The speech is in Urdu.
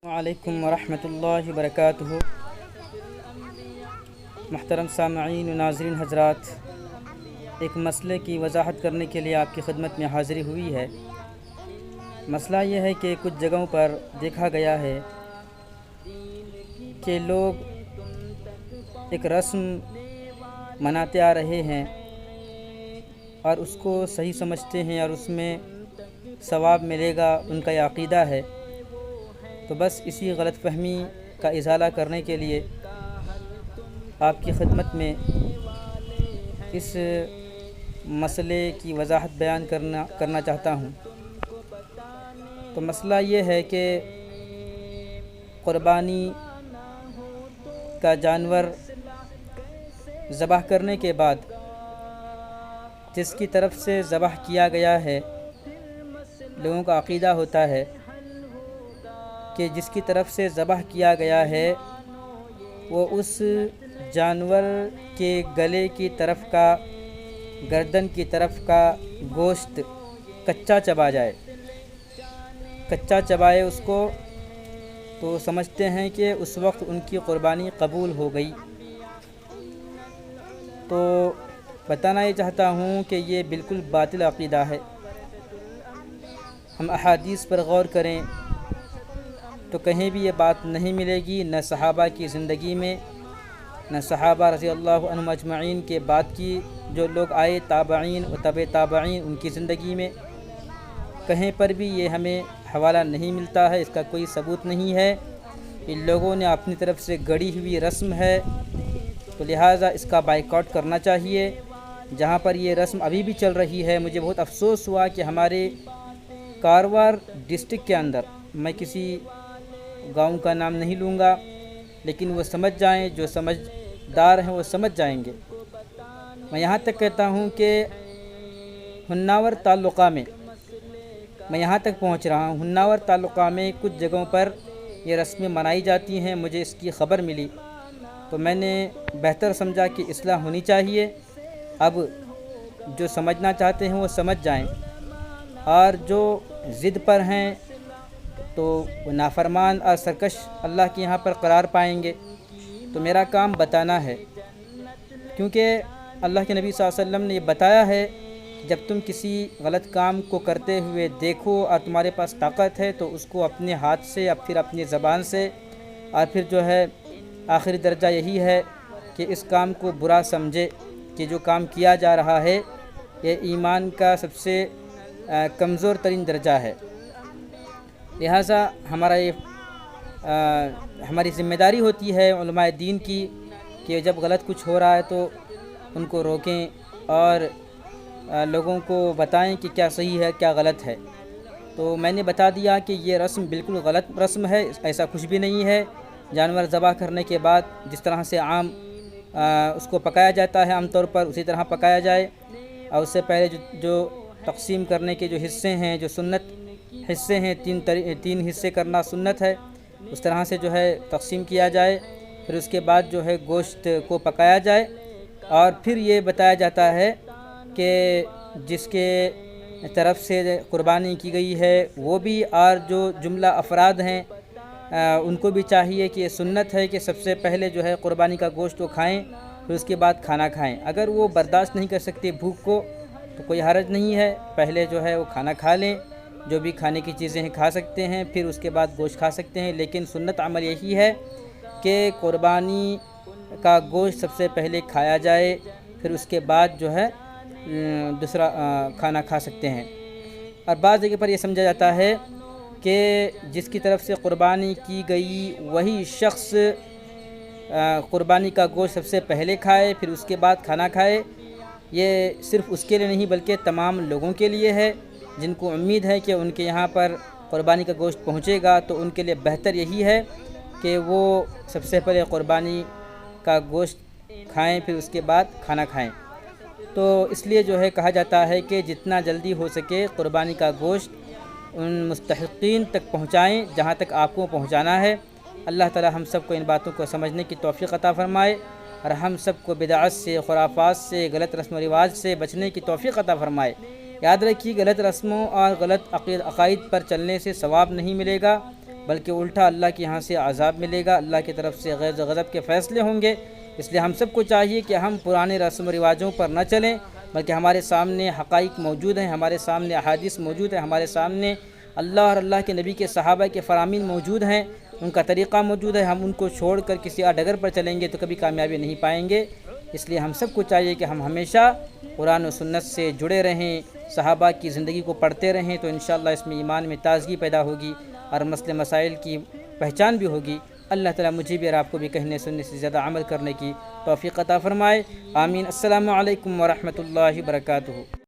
وعلیکم ورحمۃ اللہ وبرکاتہ۔ محترم سامعین و ناظرین حضرات، ایک مسئلے کی وضاحت کرنے کے لیے آپ کی خدمت میں حاضری ہوئی ہے۔ مسئلہ یہ ہے کہ کچھ جگہوں پر دیکھا گیا ہے کہ لوگ ایک رسم مناتے آ رہے ہیں اور اس کو صحیح سمجھتے ہیں اور اس میں ثواب ملے گا، ان کا یہ عقیدہ ہے۔ تو بس اسی غلط فہمی کا ازالہ کرنے کے لیے آپ کی خدمت میں اس مسئلے کی وضاحت بیان کرنا چاہتا ہوں۔ تو مسئلہ یہ ہے کہ قربانی کا جانور ذبح کرنے کے بعد جس کی طرف سے ذبح کیا گیا ہے، لوگوں کا عقیدہ ہوتا ہے کہ جس کی طرف سے ذبح کیا گیا ہے وہ اس جانور کے گلے کی طرف کا، گردن کی طرف کا گوشت کچا چبا جائے، کچا چبائے اس کو، تو سمجھتے ہیں کہ اس وقت ان کی قربانی قبول ہو گئی۔ تو بتانا یہ چاہتا ہوں کہ یہ بالکل باطل عقیدہ ہے۔ ہم احادیث پر غور کریں تو کہیں بھی یہ بات نہیں ملے گی، نہ صحابہ کی زندگی میں، نہ صحابہ رضی اللہ عنہم اجمعین کے بعد کی جو لوگ آئے، تابعین و تبع تابعین، ان کی زندگی میں کہیں پر بھی یہ ہمیں حوالہ نہیں ملتا ہے، اس کا کوئی ثبوت نہیں ہے۔ ان لوگوں نے اپنی طرف سے گڑھی ہوئی رسم ہے، تو لہٰذا اس کا بائیکاٹ کرنا چاہیے۔ جہاں پر یہ رسم ابھی بھی چل رہی ہے، مجھے بہت افسوس ہوا کہ ہمارے کاروار ڈسٹرکٹ کے اندر، میں کسی گاؤں کا نام نہیں لوں گا، لیکن وہ سمجھ جائیں، جو سمجھدار ہیں وہ سمجھ جائیں گے۔ میں یہاں تک کہتا ہوں کہ ہناور تعلقہ میں، میں یہاں تک پہنچ رہا ہوں، ہناور تعلقہ میں کچھ جگہوں پر یہ رسمیں منائی جاتی ہیں، مجھے اس کی خبر ملی، تو میں نے بہتر سمجھا کہ اصلاح ہونی چاہیے۔ اب جو سمجھنا چاہتے ہیں وہ سمجھ جائیں، اور جو ضد پر ہیں تو وہ نافرمان اور سرکش اللہ کے یہاں پر قرار پائیں گے۔ تو میرا کام بتانا ہے، کیونکہ اللہ کے نبی صلی اللہ علیہ وسلم نے یہ بتایا ہے کہ جب تم کسی غلط کام کو کرتے ہوئے دیکھو اور تمہارے پاس طاقت ہے تو اس کو اپنے ہاتھ سے یا پھر اپنی زبان سے، اور پھر جو ہے آخری درجہ یہی ہے کہ اس کام کو برا سمجھے کہ جو کام کیا جا رہا ہے یہ ایمان کا سب سے کمزور ترین درجہ ہے۔ لہٰذا ہماری ذمہ داری ہوتی ہے علماء دین کی کہ جب غلط کچھ ہو رہا ہے تو ان کو روکیں اور لوگوں کو بتائیں کہ کیا صحیح ہے کیا غلط ہے۔ تو میں نے بتا دیا کہ یہ رسم بالکل غلط رسم ہے، ایسا کچھ بھی نہیں ہے۔ جانور ذبح کرنے کے بعد جس طرح سے عام اس کو پکایا جاتا ہے، عام طور پر اسی طرح پکایا جائے، اور اس سے پہلے جو تقسیم کرنے کے جو حصے ہیں، جو سنت حصے ہیں، تین حصے کرنا سنت ہے، اس طرح سے جو ہے تقسیم کیا جائے، پھر اس کے بعد جو ہے گوشت کو پکایا جائے، اور پھر یہ بتایا جاتا ہے کہ جس کے طرف سے قربانی کی گئی ہے وہ بھی، اور جو جملہ افراد ہیں ان کو بھی چاہیے کہ یہ سنت ہے کہ سب سے پہلے جو ہے قربانی کا گوشت کو کھائیں، پھر اس کے بعد کھانا کھائیں۔ اگر وہ برداشت نہیں کر سکتے بھوک کو تو کوئی حرج نہیں ہے، پہلے جو ہے وہ کھانا کھا لیں، جو بھی کھانے کی چیزیں ہیں کھا سکتے ہیں، پھر اس کے بعد گوشت کھا سکتے ہیں۔ لیکن سنت عمل یہی ہے کہ قربانی کا گوشت سب سے پہلے کھایا جائے، پھر اس کے بعد جو ہے دوسرا کھانا کھا سکتے ہیں۔ اور بعض جگہ پر یہ سمجھا جاتا ہے کہ جس کی طرف سے قربانی کی گئی وہی شخص قربانی کا گوشت سب سے پہلے کھائے، پھر اس کے بعد کھانا کھائے۔ یہ صرف اس کے لیے نہیں بلکہ تمام لوگوں کے لیے ہے جن کو امید ہے کہ ان کے یہاں پر قربانی کا گوشت پہنچے گا، تو ان کے لیے بہتر یہی ہے کہ وہ سب سے پہلے قربانی کا گوشت کھائیں، پھر اس کے بعد کھانا کھائیں۔ تو اس لیے جو ہے کہا جاتا ہے کہ جتنا جلدی ہو سکے قربانی کا گوشت ان مستحقین تک پہنچائیں جہاں تک آپ کو پہنچانا ہے۔ اللہ تعالی ہم سب کو ان باتوں کو سمجھنے کی توفیق عطا فرمائے، اور ہم سب کو بدعت سے، خرافات سے، غلط رسم و رواج سے بچنے کی توفیق عطا فرمائے۔ یاد رکھیے غلط رسموں اور غلط عقائد پر چلنے سے ثواب نہیں ملے گا، بلکہ الٹا اللہ کے یہاں سے عذاب ملے گا، اللہ کی طرف سے غیظ و غضب کے فیصلے ہوں گے۔ اس لیے ہم سب کو چاہیے کہ ہم پرانے رسم و رواجوں پر نہ چلیں، بلکہ ہمارے سامنے حقائق موجود ہیں، ہمارے سامنے احادیث موجود ہیں، ہمارے سامنے اللہ اور اللہ کے نبی کے صحابہ کے فرامین موجود ہیں، ان کا طریقہ موجود ہے۔ ہم ان کو چھوڑ کر کسی اور ڈگر پر چلیں گے تو کبھی کامیابی نہیں پائیں گے۔ اس لیے ہم سب کو چاہیے کہ ہم ہمیشہ قرآن و سنت سے جڑے رہیں، صحابہ کی زندگی کو پڑھتے رہیں، تو انشاءاللہ اس میں ایمان میں تازگی پیدا ہوگی اور مسئلے مسائل کی پہچان بھی ہوگی۔ اللہ تعالیٰ مجھے بھی اور آپ کو بھی کہنے سننے سے زیادہ عمل کرنے کی توفیق عطا فرمائے۔ آمین۔ السلام علیکم ورحمۃ اللہ وبرکاتہ۔